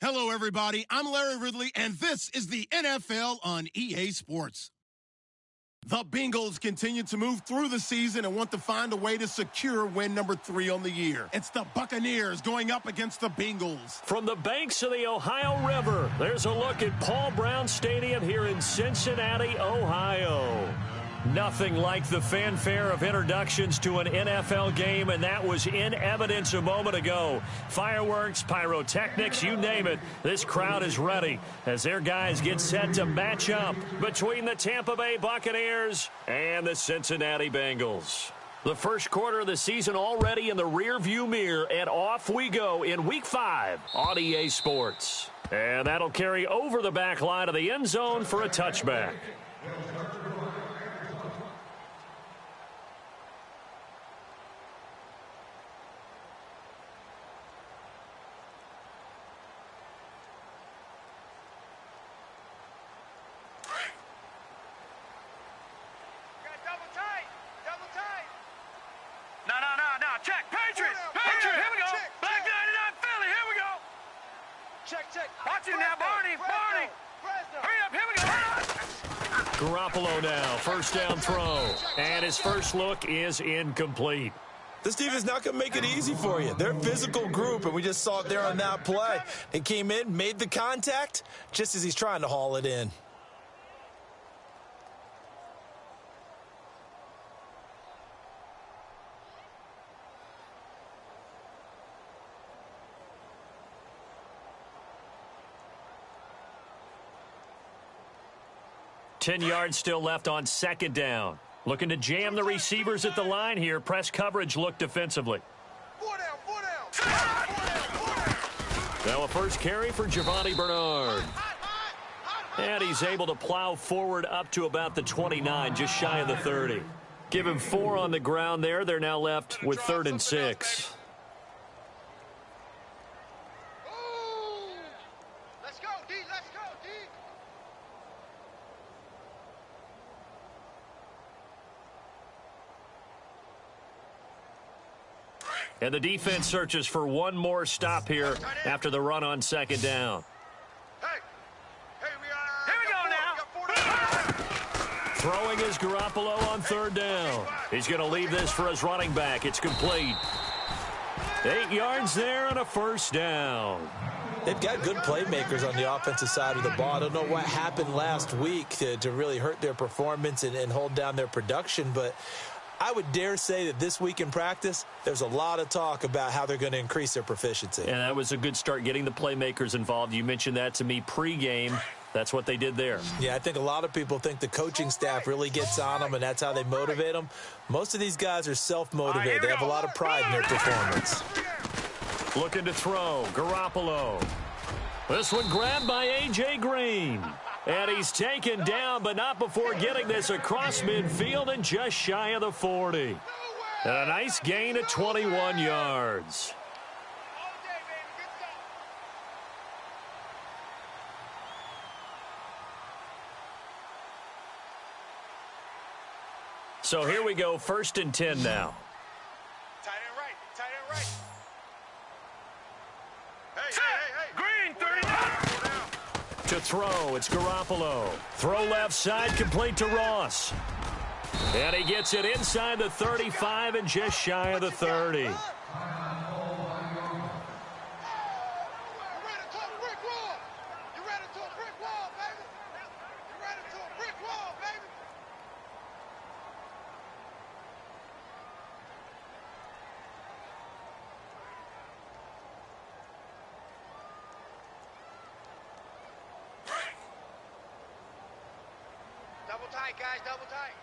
Hello, everybody. I'm Larry Ridley, and this is the NFL on EA Sports. The Bengals continue to move through the season and want to find a way to secure win number 3 on the year. It's the Buccaneers going up against the Bengals. From the banks of the Ohio River, there's a look at Paul Brown Stadium here in Cincinnati, Ohio. Nothing like the fanfare of introductions to an NFL game, and that was in evidence a moment ago. Fireworks, pyrotechnics, you name it. This crowd is ready as their guys get set to match up between the Tampa Bay Buccaneers and the Cincinnati Bengals. The first quarter of the season already in the rearview mirror, and off we go in Week 5 on EA Sports. And that'll carry over the back line of the end zone for a touchback. Check, Patriots! Patriots, here we go! Black 99 Philly, here we go! Check. Watch it now, Barney! Hurry up, here we go! Garoppolo now, first down throw. And his first look is incomplete. This team is not going to make it easy for you. They're a physical group, and we just saw it there on that play. They came in, made the contact, just as he's trying to haul it in. Ten yards still left on second down. Looking to jam the receivers at the line here. Press coverage look defensively. Four down. Now a first carry for Giovanni Bernard. And he's able to plow forward up to about the 29, just shy of the 30. Give him 4 on the ground there. They're now left with 3rd and 6. And the defense searches for one more stop here after the run on second down. Here we go now. Throwing is Garoppolo on 3rd down. He's going to leave this for his running back. It's complete. 8 yards there and a first down. They've got good playmakers on the offensive side of the ball. I don't know what happened last week to really hurt their performance and hold down their production, but I would dare say that this week in practice, there's a lot of talk about how they're going to increase their proficiency. And that was a good start, getting the playmakers involved. You mentioned that to me pregame. That's what they did there. Yeah, I think a lot of people think the coaching staff really gets on them, and that's how they motivate them. Most of these guys are self-motivated. They have a lot of pride in their performance. Looking to throw, Garoppolo. This one grabbed by A.J. Green. And he's taken down, but not before getting this across midfield and just shy of the 40. And a nice gain of 21 yards. So here we go, 1st and 10 now. Tight end right. Hey. Green, 39. To throw, it's Garoppolo. Throw left side, complete to Ross. And he gets it inside the 35 and just shy of the 30. Double tight, guys, double tight.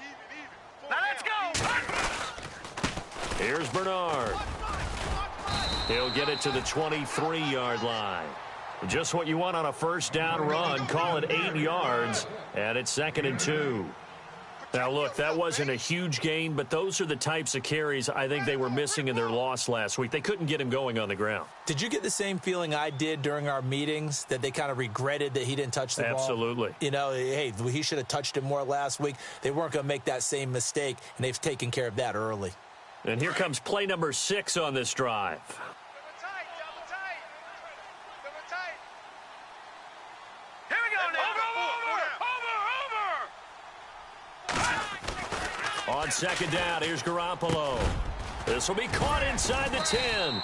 Even. Now let's go. Here's Bernard. He'll get it to the 23-yard line. Just what you want on a first down run. Call it 8 yards, and it's 2nd and 2. Now, look, that wasn't a huge gain, but those are the types of carries I think they were missing in their loss last week. They couldn't get him going on the ground. Did you get the same feeling I did during our meetings, that they kind of regretted that he didn't touch the ball? Absolutely. You know, hey, he should have touched it more last week. They weren't going to make that same mistake, and they've taken care of that early. And here comes play number 6 on this drive. Double tight. On second down, here's Garoppolo. This will be caught inside the 10.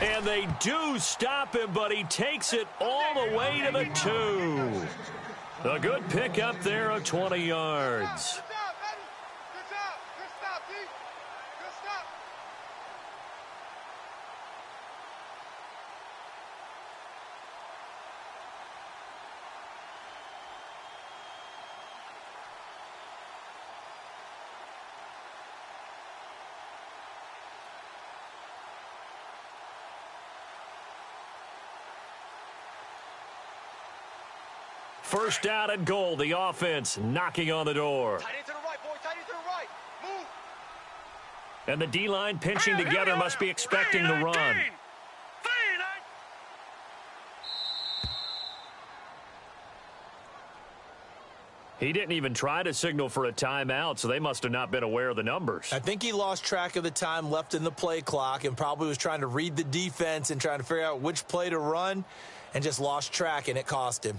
And they do stop him, but he takes it all the way to the 2. A good pickup there of 20 yards. First down and goal. The offense knocking on the door. Tight end to the right, boy. Tight end to the right. Move. And the D-line pinching together must be expecting the run. He didn't even try to signal for a timeout, so they must have not been aware of the numbers. I think he lost track of the time left in the play clock and probably was trying to read the defense and trying to figure out which play to run and just lost track, and it cost him.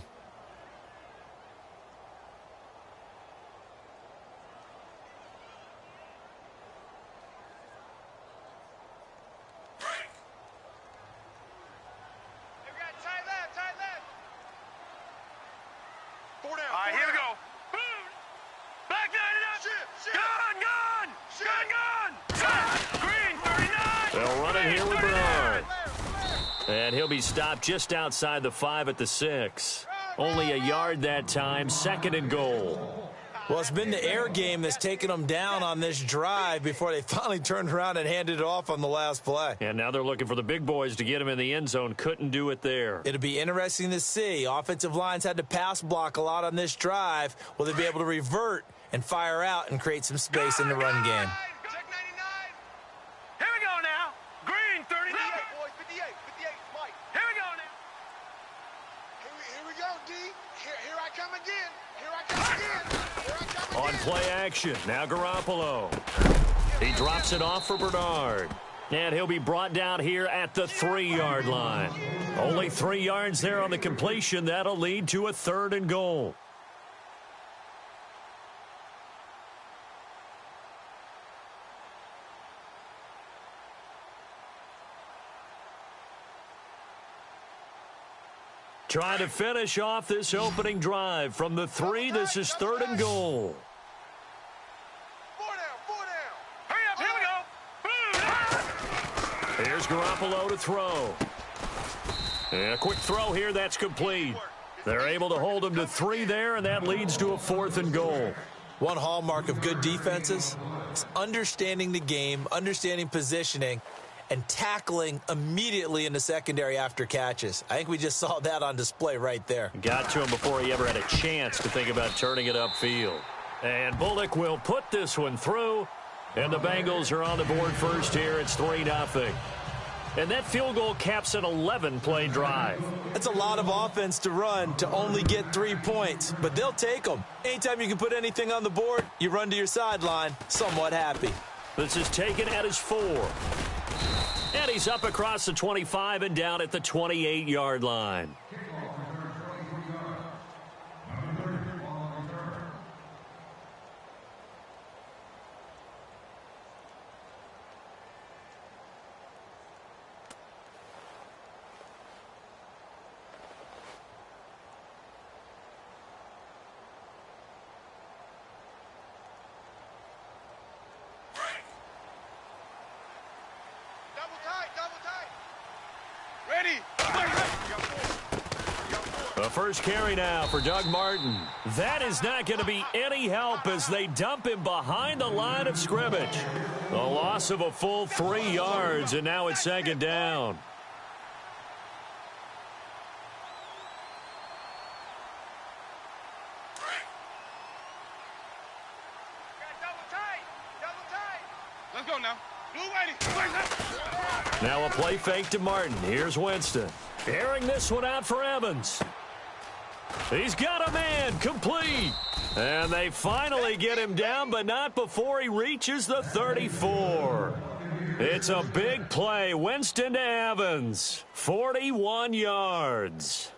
And he'll be stopped just outside the 5 at the 6. Only a yard that time, second and goal. Well, it's been the air game that's taken them down on this drive before they finally turned around and handed it off on the last play. And now they're looking for the big boys to get him in the end zone. Couldn't do it there. It'll be interesting to see. Offensive lines had to pass block a lot on this drive. Will they be able to revert and fire out and create some space in the run game? On play action, now Garoppolo. He drops it off for Bernard. And he'll be brought down here at the 3-yard line. Only 3 yards there on the completion. That'll lead to a third and goal. Trying to finish off this opening drive from the 3. This is third and goal. 4 down. Here we go. Here's Garoppolo to throw. And a quick throw here, that's complete. They're able to hold him to 3 there, and that leads to a 4th and goal. One hallmark of good defenses is understanding the game, understanding positioning, and tackling immediately in the secondary after catches. I think we just saw that on display right there. Got to him before he ever had a chance to think about turning it upfield. And Bullock will put this one through, and the Bengals are on the board first here. It's 3-0. And that field goal caps an 11-play drive. That's a lot of offense to run to only get 3 points, but they'll take them. Anytime you can put anything on the board, you run to your sideline somewhat happy. This is taken at his 4. And he's up across the 25 and down at the 28-yard line. The first carry now for Doug Martin. That is not going to be any help as they dump him behind the line of scrimmage. The loss of a full 3 yards, and now it's second down. Let's go now. Now a play fake to Martin. Here's Winston. Airing this one out for Evans. He's got a man, complete. And they finally get him down, but not before he reaches the 34. It's a big play. Winston to Evans. 41 yards.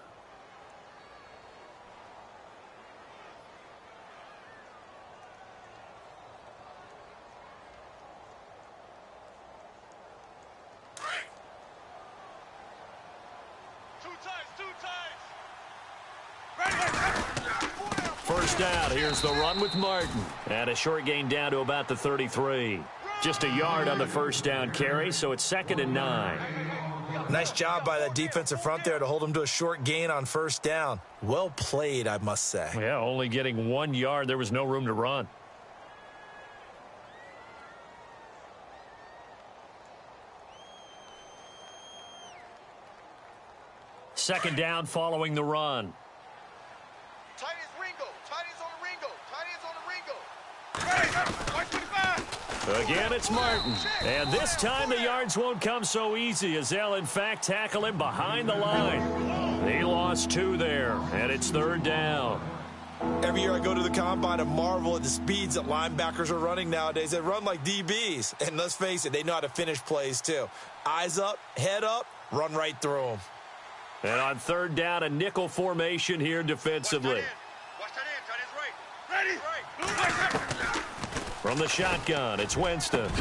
First down, here's the run with Martin. And a short gain down to about the 33. Just a yard on the first down carry, so it's 2nd and 9. Nice job by that defensive front there to hold him to a short gain on first down. Well played, I must say. Yeah, only getting 1 yard. There was no room to run. Second down following the run. Tight ends Ringo. Tight ends on the Ringo. Tight ends on the Ringo. 125. Again, it's Martin. And this time the yards won't come so easy as they'll, in fact, tackle him behind the line. He lost 2 there, and it's 3rd down. Every year I go to the combine and marvel at the speeds that linebackers are running nowadays. They run like DBs. And let's face it, they know how to finish plays too. Eyes up, head up, run right through them. And on 3rd down, a nickel formation here defensively. Watch that end. Tight ends right. Ready. From the shotgun, it's Winston.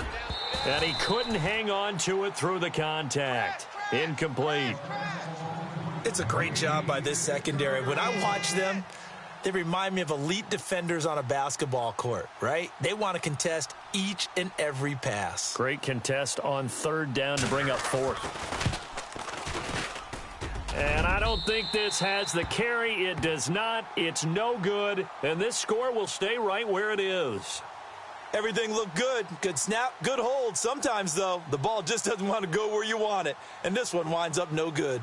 And he couldn't hang on to it through the contact. Incomplete. It's a great job by this secondary. When I watch them, they remind me of elite defenders on a basketball court, right? They want to contest each and every pass. Great contest on 3rd down to bring up 4th. And I don't think this has the carry. It does not. It's no good. And this score will stay right where it is. Everything looked good. Good snap, good hold. Sometimes, though, the ball just doesn't want to go where you want it. And this one winds up no good.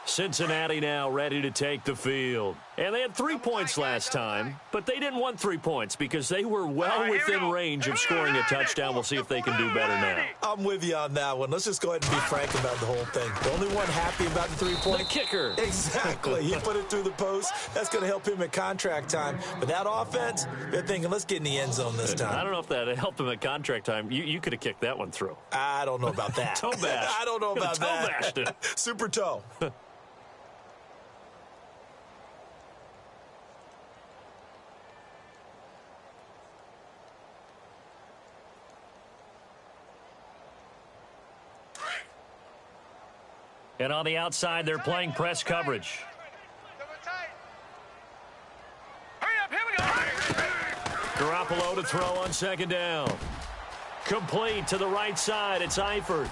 Cincinnati now ready to take the field. And they had 3 points last time, but they didn't want 3 points because they were well within range of scoring a touchdown. We'll see if they can do better now. I'm with you on that one. Let's just go ahead and be frank about the whole thing. The only one happy about the 3-point. The kicker. Exactly. He put it through the post. That's going to help him at contract time. But that offense, they're thinking, let's get in the end zone this time. I don't know if that helped him at contract time. You could have kicked that one through. I don't know about that. Toe bash. I don't know about that. Toe bashed it. Super toe. And on the outside, they're playing press coverage. Hurry up, here we go. Garoppolo to throw on 2nd down. Complete to the right side. It's Eifert.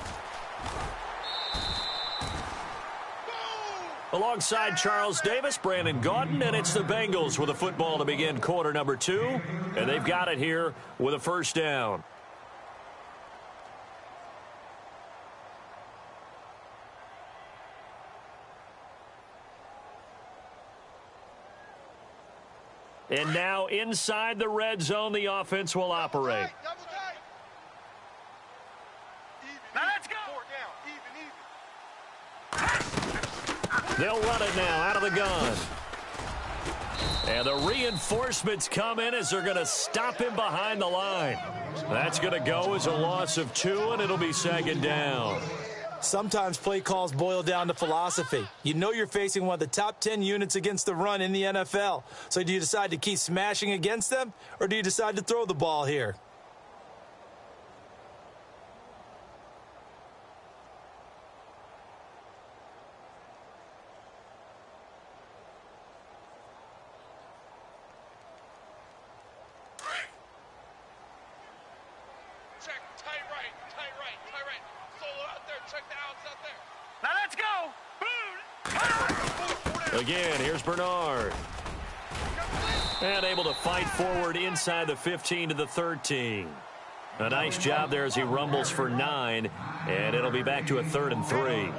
Alongside Charles Davis, Brandon Gaudin, and it's the Bengals with a football to begin quarter number 2. And they've got it here with a 1st down. And now inside the red zone, the offense will operate. Now let's go. Even. They'll run it now out of the gun. And the reinforcements come in as they're going to stop him behind the line. That's going to go as a loss of 2, and it'll be 2nd down. Sometimes play calls boil down to philosophy. You know you're facing one of the top 10 units against the run in the NFL. So do you decide to keep smashing against them, or do you decide to throw the ball here? Check, tight right. Solo out there, check the outs out there. Now let's go. Boom. Again, here's Bernard. And able to fight forward inside the 15 to the 13. A nice job there as he rumbles for 9, and it'll be back to a 3rd and 3.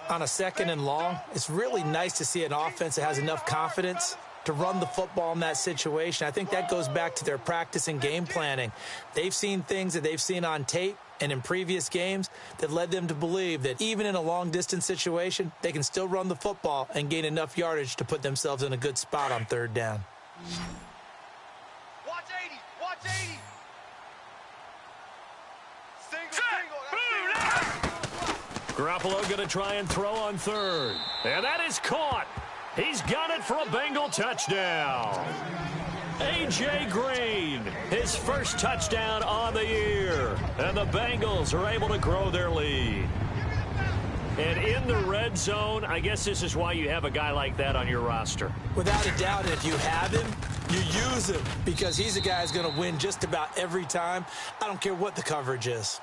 On a 2nd and long, it's really nice to see an offense that has enough confidence to run the football in that situation. I think that goes back to their practice and game planning. They've seen things that they've seen on tape and in previous games that led them to believe that even in a long-distance situation, they can still run the football and gain enough yardage to put themselves in a good spot on 3rd down. Watch 80. Watch 80. Single. Garoppolo going to try and throw on third. And that is caught. He's got it for a Bengal touchdown. A.J. Green, his first touchdown on the year. And the Bengals are able to grow their lead. And in the red zone, I guess this is why you have a guy like that on your roster. Without a doubt, if you have him, you use him because he's a guy who's going to win just about every time. I don't care what the coverage is.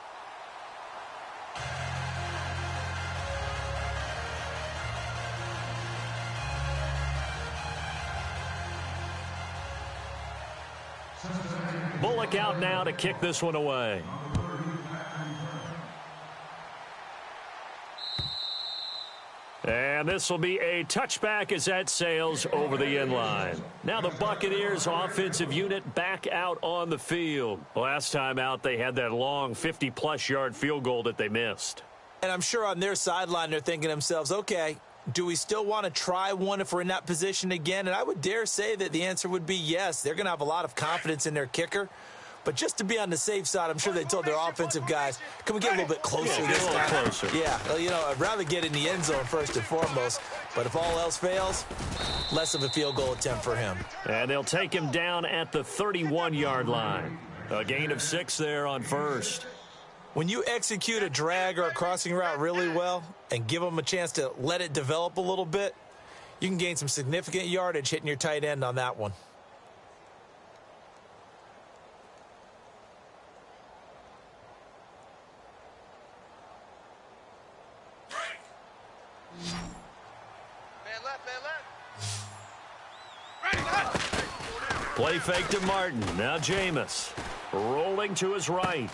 Bullock out now to kick this one away. And this will be a touchback as that sails over the end line. Now the Buccaneers offensive unit back out on the field. Last time out, they had that long 50-plus yard field goal that they missed. And I'm sure on their sideline they're thinking to themselves, okay, do we still want to try one if we're in that position again? And I would dare say that the answer would be yes. They're going to have a lot of confidence in their kicker. But just to be on the safe side, I'm sure they told their offensive guys, can we get a little bit closer this time? Closer. Yeah, well, you know, I'd rather get in the end zone first and foremost. But if all else fails, less of a field goal attempt for him. And they'll take him down at the 31-yard line. A gain of 6 there on first. When you execute a drag or a crossing route really well and give them a chance to let it develop a little bit, you can gain some significant yardage hitting your tight end on that one. Play fake to Martin. Now Jameis rolling to his right.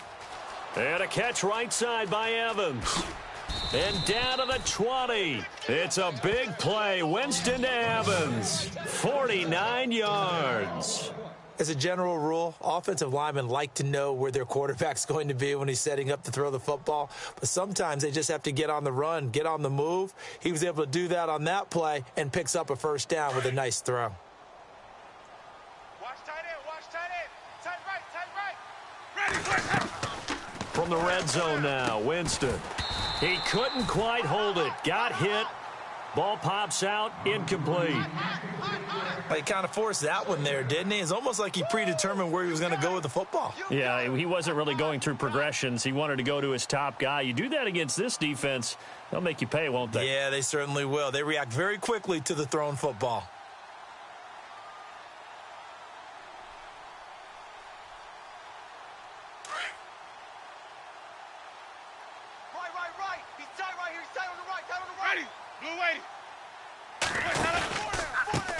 And a catch right side by Evans. And down to the 20. It's a big play. Winston to Evans. 49 yards. As a general rule, offensive linemen like to know where their quarterback's going to be when he's setting up to throw the football. But sometimes they just have to get on the run, get on the move. He was able to do that on that play and picks up a first down with a nice throw. From the red zone now, Winston. He couldn't quite hold it. Got hit. Ball pops out, incomplete. He kind of forced that one there, didn't he? It's almost like he predetermined where he was going to go with the football. Yeah, he wasn't really going through progressions. He wanted to go to his top guy. You do that against this defense, they'll make you pay, won't they? Yeah, they certainly will. They react very quickly to the thrown football.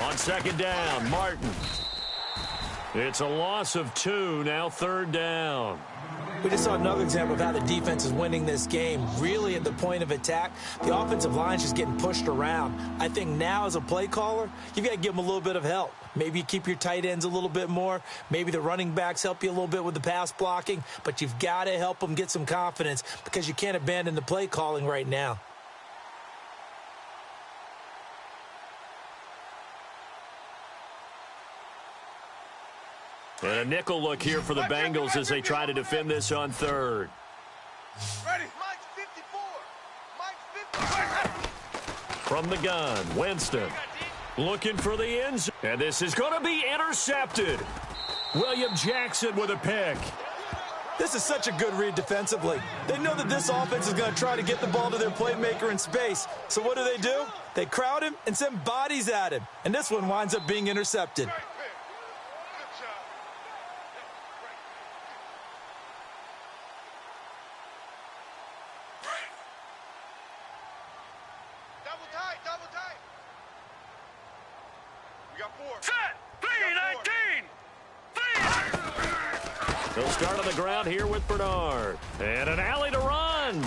On second down, Martin. It's a loss of 2, now third down. We just saw another example of how the defense is winning this game. Really at the point of attack, the offensive line is just getting pushed around. I think now as a play caller, you've got to give them a little bit of help. Maybe you keep your tight ends a little bit more. Maybe the running backs help you a little bit with the pass blocking. But you've got to help them get some confidence because you can't abandon the play calling right now. And a nickel look here for the Bengals as they try to defend this on third. Ready. Mike's 54. Mike's 54. From the gun, Winston looking for the end zone. And this is going to be intercepted. William Jackson with a pick. This is such a good read defensively. They know that this offense is going to try to get the ball to their playmaker in space. So what do? They crowd him and send bodies at him. And this one winds up being intercepted. They'll start on the ground here with Bernard. And an alley to run.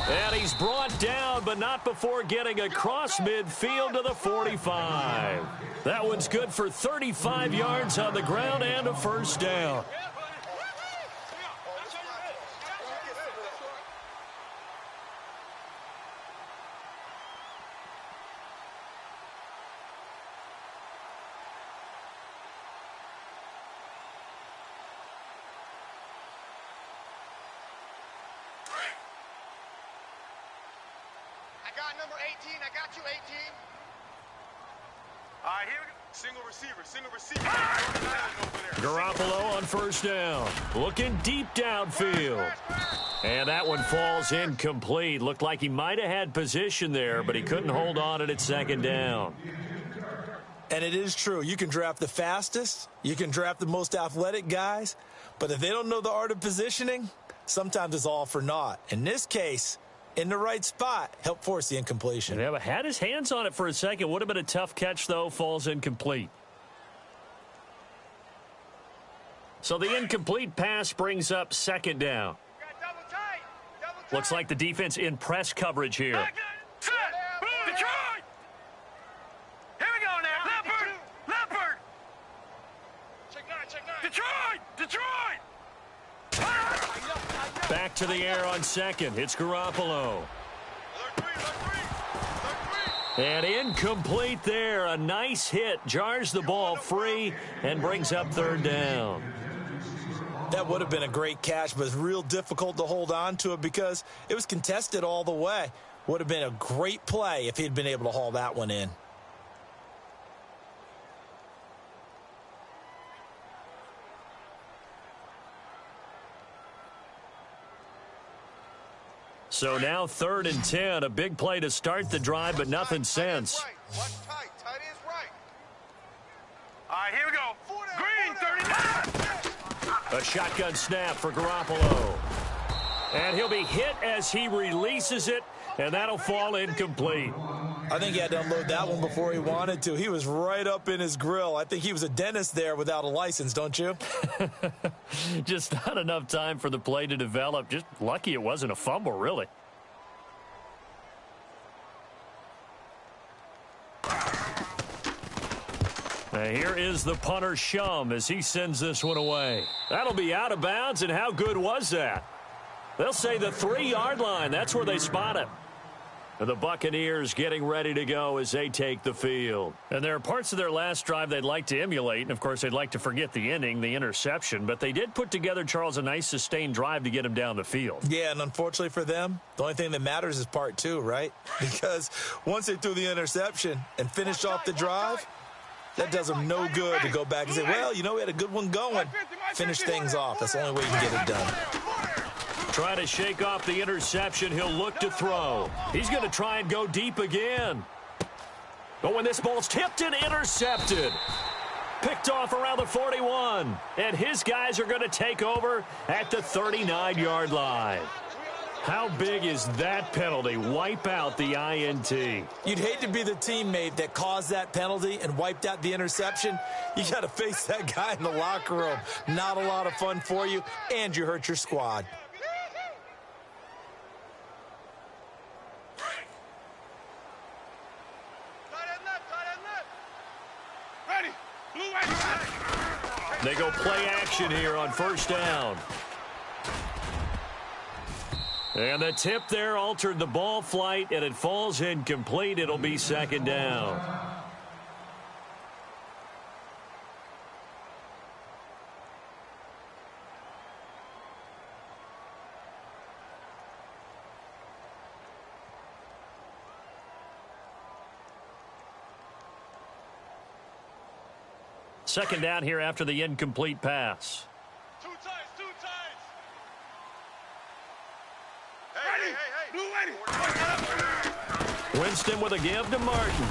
And he's brought down, but not before getting across midfield to the 45. That one's good for 35 yards on the ground and a first down. got number 18. I got you, 18. All right, here we go. Single receiver. Garoppolo on first down. Looking deep downfield. And that one falls incomplete. Looked like he might have had position there, but he couldn't hold on at second down. And it is true. You can draft the fastest. You can draft the most athletic guys. But if they don't know the art of positioning, sometimes it's all for naught. In this case, in the right spot, help force the incompletion. Yeah, but had his hands on it for a second. Would have been a tough catch, though. Falls incomplete. So the incomplete pass brings up second down. Double tight. Looks like the defense in press coverage here. Detroit! Here we go now. Leopard! Check nine. Detroit! Back to the air on second. It's Garoppolo. And incomplete there. A nice hit. Jars the ball free and brings up third down. That would have been a great catch, but it's real difficult to hold on to it because it was contested all the way. Would have been a great play if he'd been able to haul that one in. So now 3rd and 10. A big play to start the drive, but nothing since. Tight is right. All right, here we go. Green, 39. A shotgun snap for Garoppolo. And he'll be hit as he releases it, and that'll fall incomplete. I think he had to unload that one before he wanted to. He was right up in his grill. I think he was a dentist there without a license, don't you? Just not enough time for the play to develop. Just lucky it wasn't a fumble, really. Now here is the punter, Shum, as he sends this one away. That'll be out of bounds, and how good was that? They'll say the 3-yard line. That's where they spot it. And the Buccaneers getting ready to go as they take the field. And there are parts of their last drive they'd like to emulate. And, of course, they'd like to forget the inning, the interception. But they did put together, Charles, a nice sustained drive to get him down the field. Yeah, and unfortunately for them, the only thing that matters is part 2, right? Because once they threw the interception and finished off the drive, that does them no good to go back and say, well, you know, we had a good one going. Finish things off. That's the only way you can get it done. Trying to shake off the interception. He'll look to throw. He's going to try and go deep again. But when this ball's tipped and intercepted. Picked off around the 41. And his guys are going to take over at the 39-yard line. How big is that penalty? Wipe out the INT. You'd hate to be the teammate that caused that penalty and wiped out the interception. You got to face that guy in the locker room. Not a lot of fun for you, and you hurt your squad. They go play action here on first down. And the tip there altered the ball flight, and it falls incomplete. It'll be second down. Second down here after the incomplete pass. Two times. Hey. Winston with a give to Martin.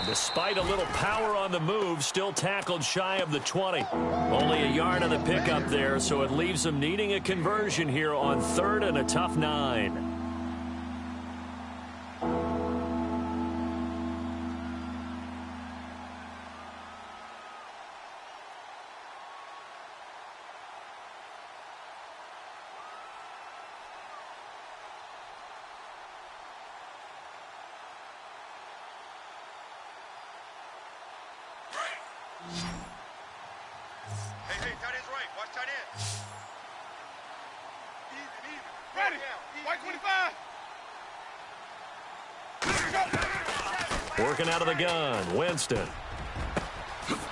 Despite a little power on the move, still tackled shy of the 20. Only a yard on the pickup there, so it leaves them needing a conversion here on 3rd and a tough 9. Hey, tight end's right. Watch tight end. Easy. Ready. White 25. Working out of the gun, Winston.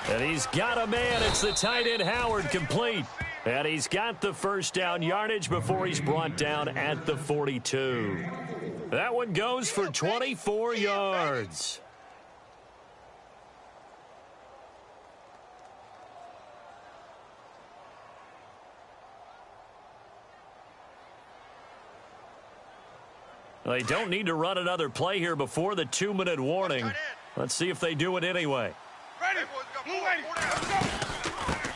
And he's got a man. It's the tight end, Howard, complete. And he's got the first down yardage before he's brought down at the 42. That one goes for 24 yards. They don't need to run another play here before the 2-minute warning. Let's see if they do it anyway.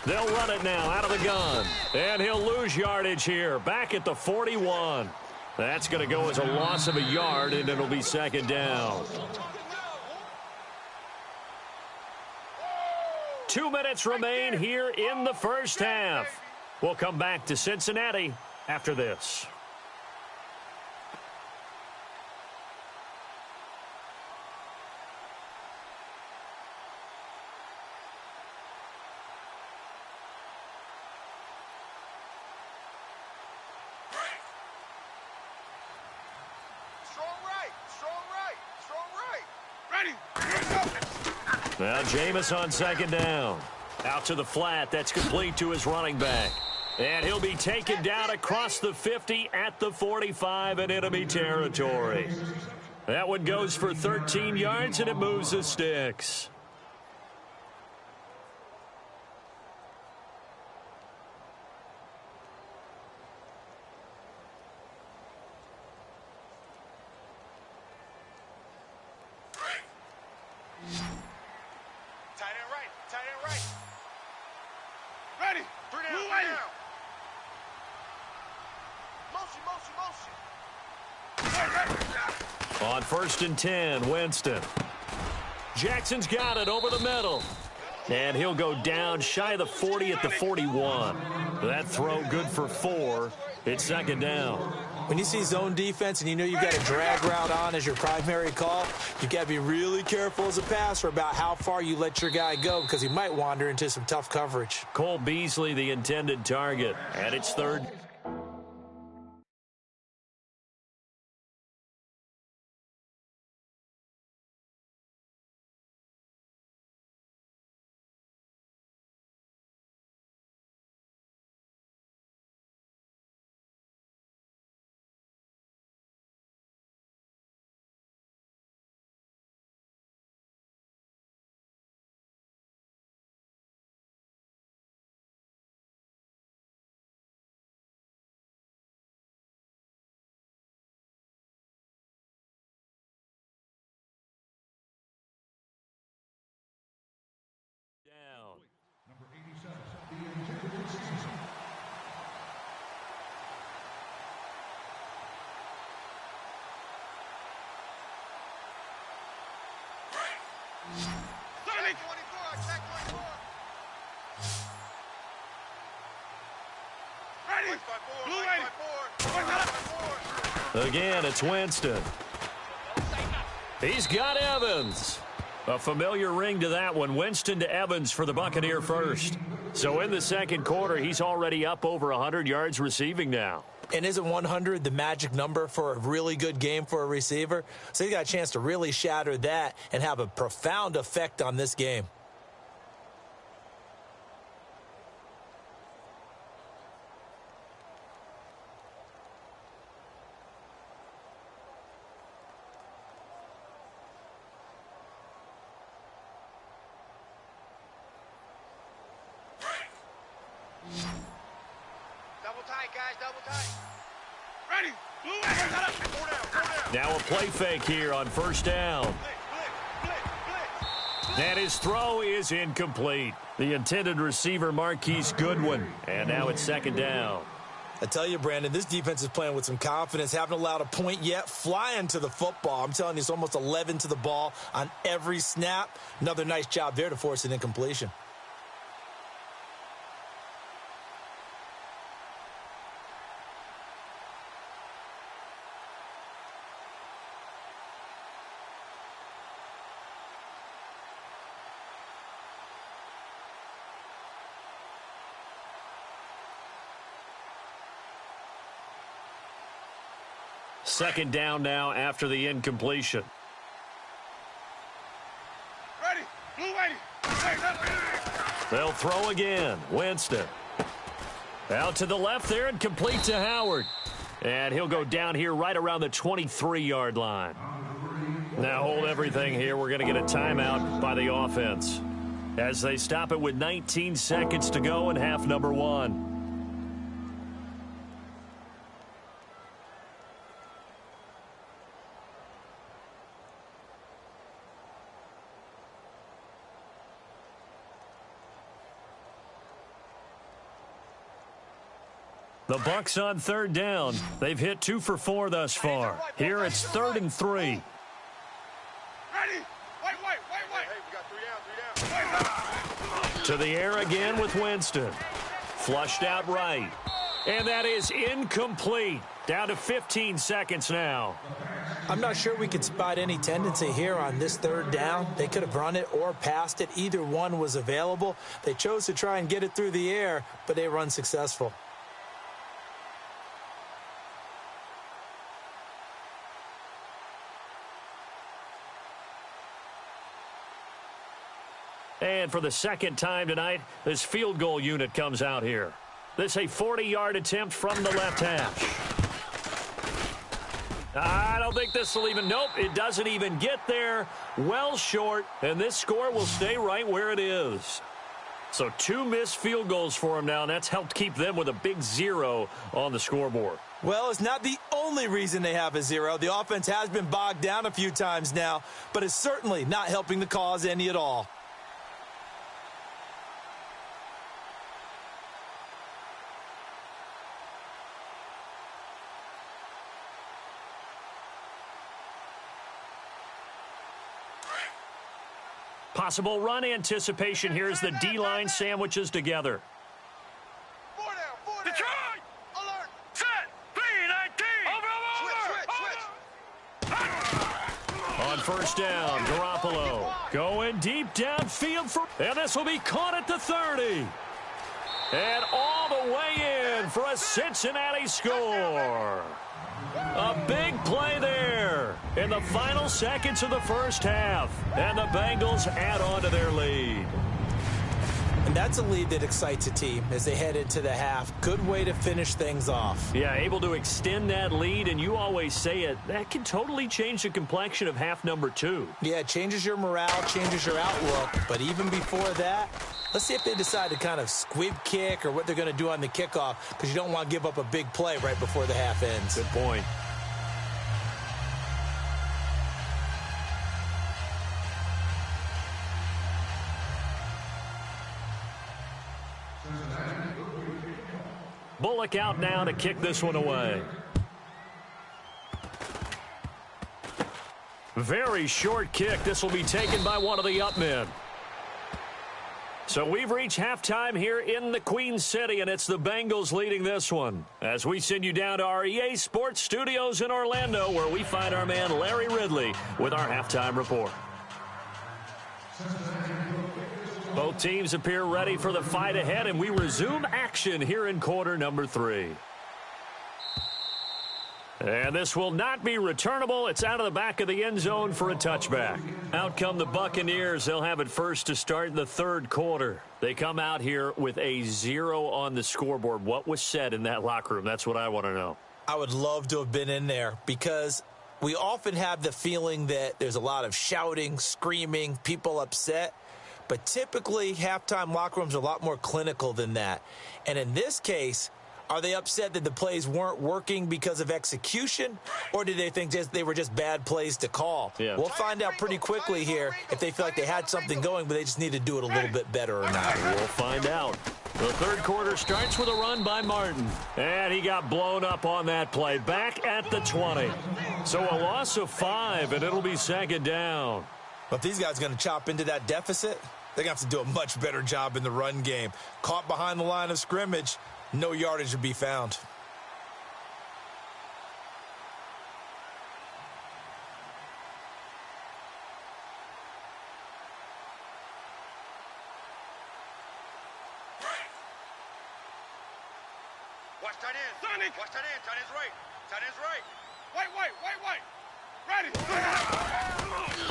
They'll run it now out of the gun. And he'll lose yardage here. Back at the 41. That's going to go as a loss of a yard, and it'll be second down. 2 minutes remain here in the first half. We'll come back to Cincinnati after this. Now Jameis on second down. Out to the flat. That's complete to his running back. And he'll be taken down across the 50 at the 45 in enemy territory. That one goes for 13 yards, and it moves the sticks. On 1st and 10, Winston. Jackson's got it over the middle. And he'll go down shy of the 40 at the 41. That throw good for 4. It's second down. When you see zone defense and you know you've got a drag route on as your primary call, you've got to be really careful as a passer about how far you let your guy go because he might wander into some tough coverage. Cole Beasley, the intended target. And it's third. Again, it's Winston. He's got Evans. A familiar ring to that one. Winston to Evans for the Buccaneer first. So in the second quarter, he's already up over 100 yards receiving now. And isn't 100 the magic number for a really good game for a receiver? So he got a chance to really shatter that and have a profound effect on this game. Now a play fake here on first down. And his throw is incomplete. The intended receiver, Marquise Goodwin. And now it's second down. I tell you, Brandon, this defense is playing with some confidence. Haven't allowed a point yet. Flying to the football. I'm telling you, it's almost 11 to the ball on every snap. Another nice job there to force an incompletion. Second down now after the incompletion. They'll throw again. Winston. Out to the left there and complete to Howard. And he'll go down here right around the 23-yard line. Now hold everything here. We're going to get a timeout by the offense as they stop it with 19 seconds to go in half number 1. The Bucs on third down. They've hit 2 for 4 thus far. Here it's 3rd and 3. Ready? Wait. Hey, we got 3 down. To the air again with Winston. Flushed out right. And that is incomplete. Down to 15 seconds now. I'm not sure we could spot any tendency here on this 3rd down. They could have run it or passed it. Either one was available. They chose to try and get it through the air, but they were unsuccessful. And for the second time tonight, this field goal unit comes out here. This a 40-yard attempt from the left hash. I don't think this will even, nope, it doesn't even get there. Well short, and this score will stay right where it is. So 2 missed field goals for him now, and that's helped keep them with a big 0 on the scoreboard. Well, it's not the only reason they have a 0. The offense has been bogged down a few times now, but it's certainly not helping the cause any at all. Possible run anticipation here as the D-line sandwiches together. 4 down. Detroit! Alert! Set! 3-19! Over! On first down, Garoppolo going deep downfield for, and this will be caught at the 30. And all the way in for a Cincinnati score. A big play there in the final seconds of the first half. And the Bengals add on to their lead. And that's a lead that excites a team as they head into the half. Good way to finish things off. Yeah, able to extend that lead, and you always say it, that can totally change the complexion of half number 2. Yeah, it changes your morale, changes your outlook. But even before that, let's see if they decide to kind of squib kick or what they're going to do on the kickoff, because you don't want to give up a big play right before the half ends. Good point. Bullock out now to kick this one away. Very short kick. This will be taken by one of the up men. So we've reached halftime here in the Queen City, and it's the Bengals leading this one. As we send you down to our EA Sports Studios in Orlando, where we find our man Larry Ridley with our halftime report. Both teams appear ready for the fight ahead, and we resume action here in quarter number 3. And this will not be returnable. It's out of the back of the end zone for a touchback. Out come the Buccaneers. They'll have it first to start the 3rd quarter. They come out here with a 0 on the scoreboard. What was said in that locker room? That's what I want to know. I would love to have been in there because we often have the feeling that there's a lot of shouting, screaming, people upset. But typically, halftime locker rooms are a lot more clinical than that. And in this case, are they upset that the plays weren't working because of execution, or do they think they were just bad plays to call? Yeah. We'll find out pretty quickly here if they feel like they had something going, but they just need to do it a little bit better or not. We'll find out. The 3rd quarter starts with a run by Martin. And he got blown up on that play. Back at the 20. So a loss of 5, and it'll be 2nd down. But if these guys are going to chop into that deficit, they're going to have to do a much better job in the run game. Caught behind the line of scrimmage, no yardage to be found. Watch tight end. Sonic. Watch tight end. Tight end's right. Tight end's right. Wait. Ready.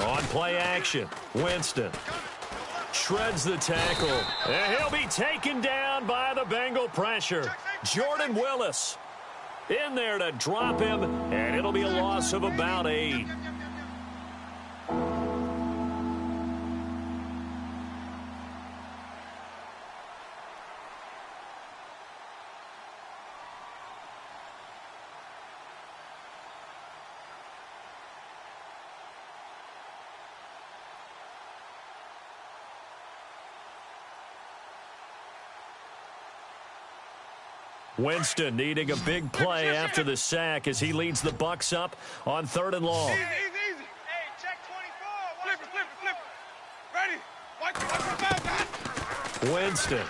On play action, Winston shreds the tackle. And he'll be taken down by the Bengal pressure. Jordan Willis. In there to drop him, and it'll be a loss of about 8. Winston needing a big play after the sack as he leads the Bucs up on 3rd and long. Easy. Hey, check 24. Flip it. Ready? Watch Winston.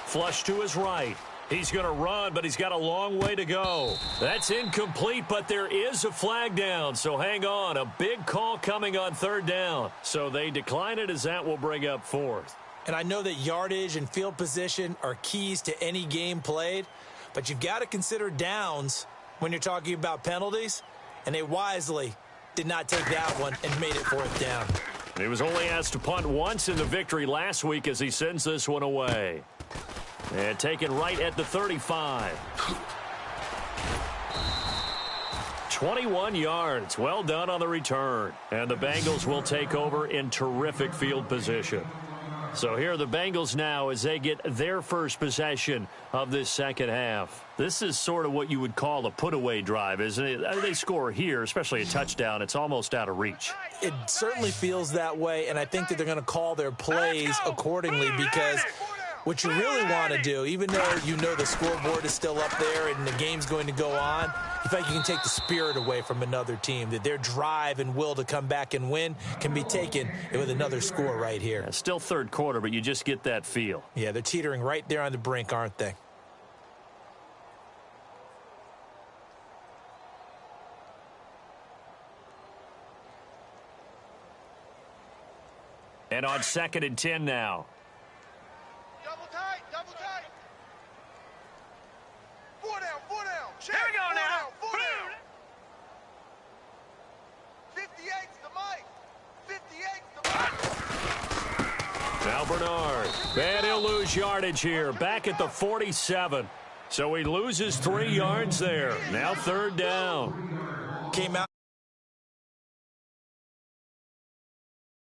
Flush to his right. He's going to run, but he's got a long way to go. That's incomplete, but there is a flag down, so hang on. A big call coming on 3rd down. So they decline it as that will bring up 4th. And I know that yardage and field position are keys to any game played, but you've got to consider downs when you're talking about penalties, and they wisely did not take that one and made it 4th down. He was only asked to punt once in the victory last week as he sends this one away. And taken right at the 35. 21 yards. Well done on the return. And the Bengals will take over in terrific field position. So here are the Bengals now as they get their first possession of this second half. This is sort of what you would call a put-away drive, isn't it? They score here, especially a touchdown. It's almost out of reach. It certainly feels that way, and I think that they're going to call their plays accordingly because what you really want to do, even though you know the scoreboard is still up there and the game's going to go on, you feel like you can take the spirit away from another team, that their drive and will to come back and win can be taken with another score right here. Yeah, still 3rd quarter, but you just get that feel. Yeah, they're teetering right there on the brink, aren't they? And on 2nd and 10 now. Double tight. 4 down. Check. Here we go now. 4 down. 58's the mic. 58's the mic. Now Bernard. And he'll lose yardage here. Back at the 47. So he loses 3 yards there. Now 3rd down. Came out.